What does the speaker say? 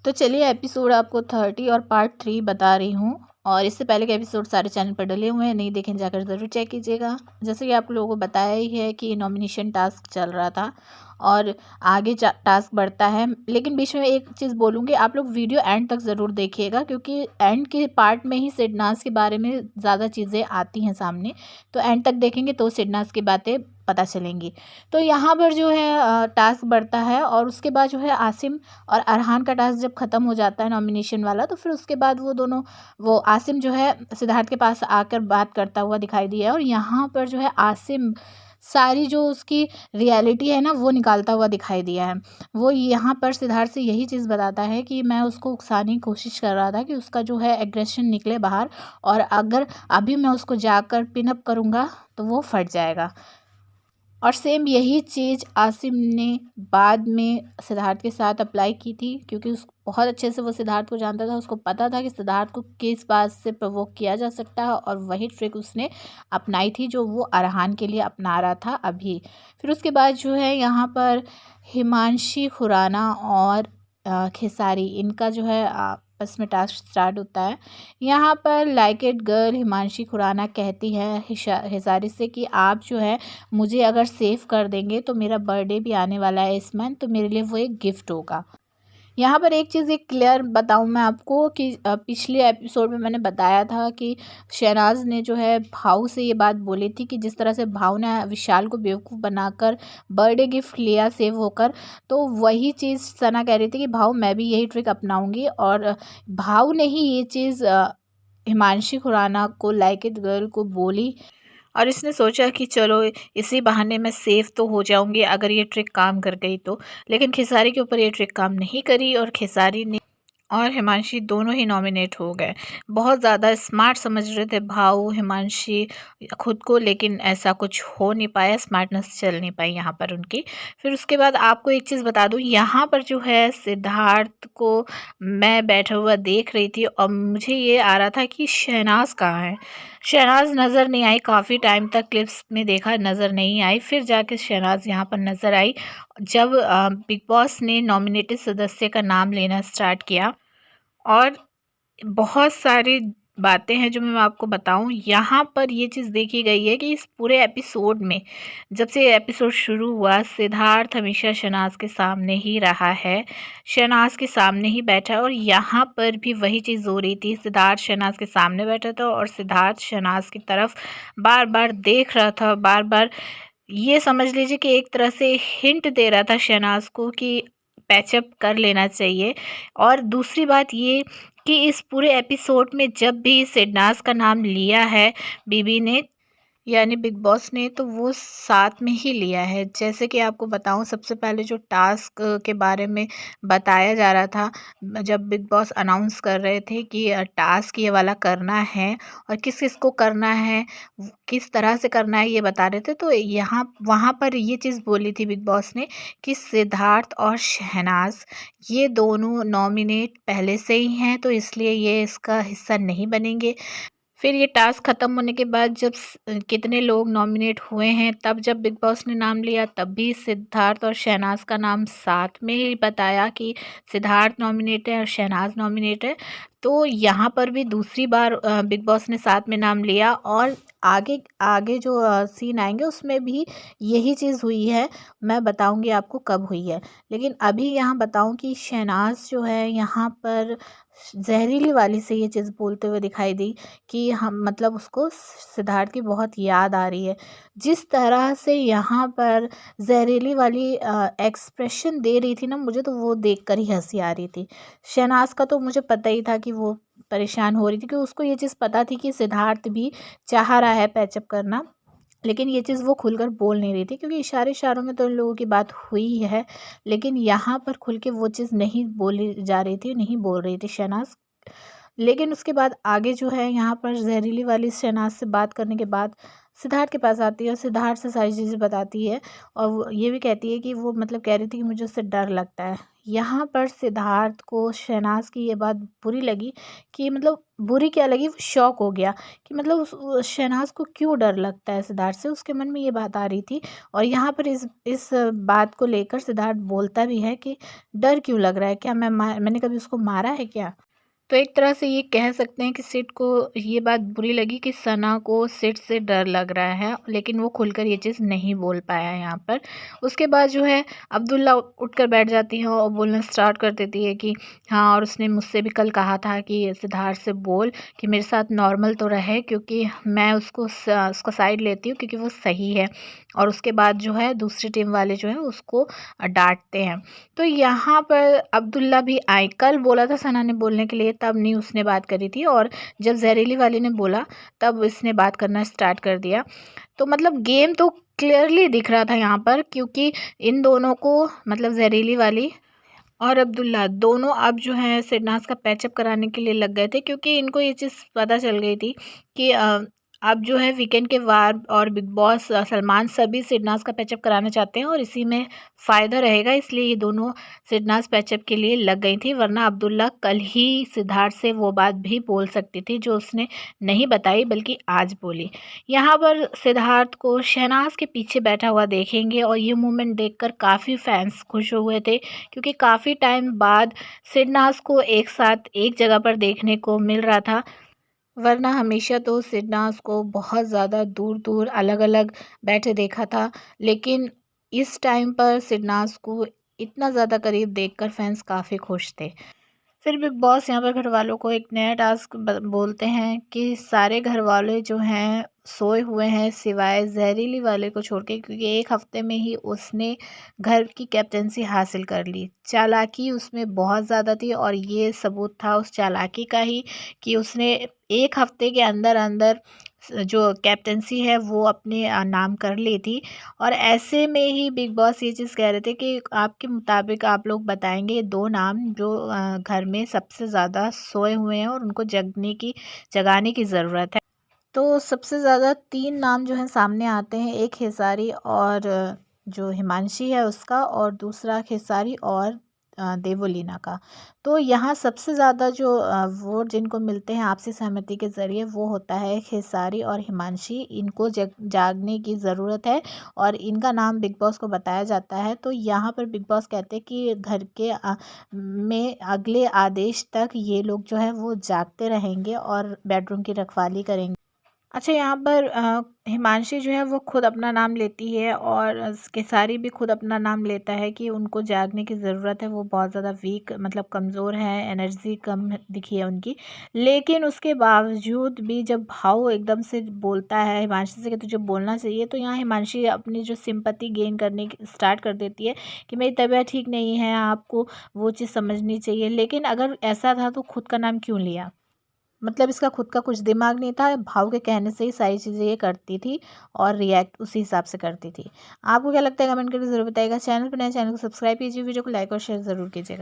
तो चलिए एपिसोड आपको 30 और पार्ट 3 बता रही हूँ। और इससे पहले के एपिसोड सारे चैनल पर डले हुए हैं, नहीं देखें जाकर ज़रूर चेक कीजिएगा। जैसे कि आप लोगों को बताया ही है कि नॉमिनेशन टास्क चल रहा था और आगे टास्क बढ़ता है। लेकिन बीच में एक चीज़ बोलूँगी, आप लोग वीडियो एंड तक ज़रूर देखिएगा, क्योंकि एंड के पार्ट में ही सिडनाज के बारे में ज़्यादा चीज़ें आती हैं सामने। तो एंड तक देखेंगे तो सिडनाज की बातें पता चलेंगी। तो यहाँ पर जो है टास्क बढ़ता है और उसके बाद जो है आसिम और अरहान का टास्क जब ख़त्म हो जाता है नॉमिनेशन वाला, तो फिर उसके बाद वो आसिम जो है सिद्धार्थ के पास आकर बात करता हुआ दिखाई दिया। और यहाँ पर जो है आसिम सारी जो उसकी रियलिटी है ना वो निकालता हुआ दिखाई दिया है। वो यहाँ पर सिद्धार्थ से यही चीज़ बताता है कि मैं उसको उकसाने की कोशिश कर रहा था कि उसका जो है एग्रेशन निकले बाहर, और अगर अभी मैं उसको जाकर पिनअप करूँगा तो वो फट जाएगा। और सेम यही चीज़ आसिम ने बाद में सिद्धार्थ के साथ अप्लाई की थी, क्योंकि उस बहुत अच्छे से वो सिद्धार्थ को जानता था। उसको पता था कि सिद्धार्थ को किस बात से प्रवोक किया जा सकता है, और वही ट्रिक उसने अपनाई थी जो वो अरहान के लिए अपना रहा था अभी। फिर उसके बाद जो है यहाँ पर हिमांशी खुराना और खेसारी, इनका जो है आपस में टास्क स्टार्ट होता है। यहाँ पर like it girl Himanshi Khurana कहती है खेसारी से कि आप जो है मुझे अगर सेव कर देंगे तो मेरा बर्थडे भी आने वाला है इस मंथ, तो मेरे लिए वो एक गिफ्ट होगा। यहाँ पर एक चीज़ एक क्लियर बताऊँ मैं आपको कि पिछले एपिसोड में मैंने बताया था कि शहनाज ने जो है भाव से ये बात बोली थी कि जिस तरह से भाव ने विशाल को बेवकूफ़ बनाकर बर्थडे गिफ्ट लिया सेव होकर, तो वही चीज़ सना कह रही थी कि भाव मैं भी यही ट्रिक अपनाऊंगी। और भाव ने ही ये चीज़ हिमांशी खुराना को लाइक इट गर्ल को बोली, और इसने सोचा कि चलो इसी बहाने मैं सेफ तो हो जाऊंगी अगर ये ट्रिक काम कर गई तो। लेकिन खेसारी के ऊपर ये ट्रिक काम नहीं करी, और खेसारी ने और हिमांशी दोनों ही नॉमिनेट हो गए। बहुत ज़्यादा स्मार्ट समझ रहे थे भाव हिमांशी खुद को, लेकिन ऐसा कुछ हो नहीं पाया, स्मार्टनेस चल नहीं पाई यहाँ पर उनकी। फिर उसके बाद आपको एक चीज़ बता दूँ, यहाँ पर जो है सिद्धार्थ को मैं बैठा हुआ देख रही थी और मुझे ये आ रहा था कि शहनाज कहाँ है। शहनाज नज़र नहीं आई, काफ़ी टाइम तक क्लिप्स में देखा नज़र नहीं आई, फिर जाके शहनाज यहाँ पर नज़र आई जब बिग बॉस ने नॉमिनेटेड सदस्य का नाम लेना स्टार्ट किया। और बहुत सारी बातें हैं जो मैं आपको बताऊं। यहाँ पर ये चीज़ देखी गई है कि इस पूरे एपिसोड में जब से एपिसोड शुरू हुआ सिद्धार्थ हमेशा शहनाज के सामने ही रहा है, शहनाज के सामने ही बैठा है। और यहाँ पर भी वही चीज़ हो रही थी, सिद्धार्थ शहनाज के सामने बैठा था और सिद्धार्थ शहनाज की तरफ बार बार देख रहा था, बार बार ये समझ लीजिए कि एक तरह से हिंट दे रहा था शहनाज को कि पैचअप कर लेना चाहिए। और दूसरी बात ये कि इस पूरे एपिसोड में जब भी सिडनाज का नाम लिया है बीबी ने, यानी बिग बॉस ने, तो वो साथ में ही लिया है। जैसे कि आपको बताऊं, सबसे पहले जो टास्क के बारे में बताया जा रहा था, जब बिग बॉस अनाउंस कर रहे थे कि टास्क ये वाला करना है और किस किस को करना है, किस तरह से करना है, ये बता रहे थे। तो यहाँ वहाँ पर ये चीज़ बोली थी बिग बॉस ने कि सिद्धार्थ और शहनाज ये दोनों नॉमिनेट पहले से ही हैं, तो इसलिए ये इसका हिस्सा नहीं बनेंगे। फिर ये टास्क ख़त्म होने के बाद जब कितने लोग नॉमिनेट हुए हैं, तब जब बिग बॉस ने नाम लिया तब भी सिद्धार्थ और शहनाज का नाम साथ में ही बताया कि सिद्धार्थ नॉमिनेट है और शहनाज नॉमिनेट है। तो यहाँ पर भी दूसरी बार बिग बॉस ने साथ में नाम लिया, और आगे आगे जो सीन आएंगे उसमें भी यही चीज़ हुई है। मैं बताऊंगी आपको कब हुई है, लेकिन अभी यहाँ बताऊं कि शहनाज जो है यहाँ पर जहरीली वाली से ये चीज़ बोलते हुए दिखाई दी कि हम मतलब उसको सिद्धार्थ की बहुत याद आ रही है। जिस तरह से यहाँ पर जहरीली वाली एक्सप्रेशन दे रही थी ना, मुझे तो वो देखकर ही हंसी आ रही थी। शहनाज का तो मुझे पता ही था कि वो परेशान हो रही थी, क्योंकि उसको ये चीज़ पता थी कि सिद्धार्थ भी चाह रहा है पैचअप करना, लेकिन ये चीज़ वो खुलकर बोल नहीं रही थी, क्योंकि इशारे इशारों में तो इन लोगों की बात हुई है, लेकिन यहाँ पर खुल के वो चीज़ नहीं बोली जा रही थी, नहीं बोल रही थी शहनाज। लेकिन उसके बाद आगे जो है यहाँ पर जहरीली वाली शहनाज से बात करने के बाद सिद्धार्थ के पास आती है और सिद्धार्थ से सारी चीज़ें बताती है और वो ये भी कहती है कि वो मतलब कह रही थी कि मुझे उससे डर लगता है। यहाँ पर सिद्धार्थ को शहनाज की ये बात बुरी लगी कि मतलब बुरी क्या लगी, वो शॉक हो गया कि मतलब उस शहनाज को क्यों डर लगता है सिद्धार्थ से, उसके मन में ये बात आ रही थी। और यहाँ पर इस बात को लेकर सिद्धार्थ बोलता भी है कि डर क्यों लग रहा है, क्या मैंने कभी उसको मारा है क्या। तो एक तरह से ये कह सकते हैं कि सिड को ये बात बुरी लगी कि सना को सिड से डर लग रहा है, लेकिन वो खुलकर ये चीज़ नहीं बोल पाया यहाँ पर। उसके बाद जो है अब्दुल्ला उठकर बैठ जाती है और बोलना स्टार्ट कर देती है कि हाँ, और उसने मुझसे भी कल कहा था कि सिद्धार्थ से बोल कि मेरे साथ नॉर्मल तो रहे, क्योंकि मैं उसका साइड लेती हूँ क्योंकि वो सही है। और उसके बाद जो है दूसरी टीम वाले जो है उसको डांटते हैं। तो यहाँ पर अब्दुल्ला भी आए, कल बोला था सना ने बोलने के लिए, तब नहीं उसने बात करी थी, और जब जहरीली वाली ने बोला तब इसने बात करना स्टार्ट कर दिया। तो मतलब गेम तो क्लियरली दिख रहा था यहाँ पर, क्योंकि इन दोनों को मतलब जहरीली वाली और अब्दुल्ला दोनों अब जो है सिरनाज का पैचअप कराने के लिए लग गए थे, क्योंकि इनको ये चीज़ पता चल गई थी कि अब जो है वीकेंड के वार और बिग बॉस सलमान सभी सिरनाज का पैचअप कराना चाहते हैं और इसी में फ़ायदा रहेगा, इसलिए ये दोनों सिरनाज पैचअप के लिए लग गई थी। वरना अब्दुल्ला कल ही सिद्धार्थ से वो बात भी बोल सकती थी जो उसने नहीं बताई बल्कि आज बोली। यहाँ पर सिद्धार्थ को शहनाज के पीछे बैठा हुआ देखेंगे और ये मूवमेंट देखकर काफ़ी फैंस खुश हुए थे, क्योंकि काफ़ी टाइम बाद सिरनाज को एक साथ एक जगह पर देखने को मिल रहा था। वरना हमेशा तो सिरनाज को बहुत ज़्यादा दूर दूर अलग अलग बैठे देखा था, लेकिन इस टाइम पर सिरनाज को इतना ज़्यादा करीब देखकर फैंस काफ़ी खुश थे। फिर बिग बॉस यहाँ पर घर वालों को एक नया टास्क बोलते हैं कि सारे घर वाले जो हैं सोए हुए हैं सिवाय जहरीली वाले को छोड़ के, क्योंकि एक हफ्ते में ही उसने घर की कैप्टेंसी हासिल कर ली। चालाकी उसमें बहुत ज़्यादा थी और ये सबूत था उस चालाकी का ही कि उसने एक हफ्ते के अंदर अंदर जो कैप्टेंसी है वो अपने नाम कर ली थी। और ऐसे में ही बिग बॉस ये चीज़ कह रहे थे कि आपके मुताबिक आप लोग बताएंगे 2 नाम जो घर में सबसे ज़्यादा सोए हुए हैं और उनको जगाने की ज़रूरत है। तो सबसे ज़्यादा 3 नाम जो हैं सामने आते हैं, एक खेसारी और जो हिमांशी है उसका, और दूसरा खेसारी और देवोलीना का। तो यहाँ सबसे ज़्यादा जो वोट जिनको मिलते हैं आपसी सहमति के ज़रिए वो होता है खेसारी और हिमांशी। इनको जागने की ज़रूरत है और इनका नाम बिग बॉस को बताया जाता है। तो यहाँ पर बिग बॉस कहते हैं कि घर के में अगले आदेश तक ये लोग जो है वो जागते रहेंगे और बेडरूम की रखवाली करेंगे। अच्छा, यहाँ पर हिमांशी जो है वो खुद अपना नाम लेती है और खेसारी भी खुद अपना नाम लेता है कि उनको जागने की ज़रूरत है, वो बहुत ज़्यादा वीक मतलब कमज़ोर है, एनर्जी कम दिखी है उनकी। लेकिन उसके बावजूद भी जब भाव एकदम से बोलता है हिमांशी से कि तुझे बोलना चाहिए, तो यहाँ हिमांशी अपनी जो सिंपैथी गेन करने की स्टार्ट कर देती है कि मेरी तबीयत ठीक नहीं है, आपको वो चीज़ समझनी चाहिए। लेकिन अगर ऐसा था तो खुद का नाम क्यों लिया? मतलब इसका खुद का कुछ दिमाग नहीं था, भाव के कहने से ही सारी चीज़ें ये करती थी और रिएक्ट उसी हिसाब से करती थी। आपको क्या लगता है कमेंट करके ज़रूर बताइएगा। चैनल पर नए, चैनल को सब्सक्राइब कीजिए, वीडियो को लाइक और शेयर ज़रूर कीजिएगा।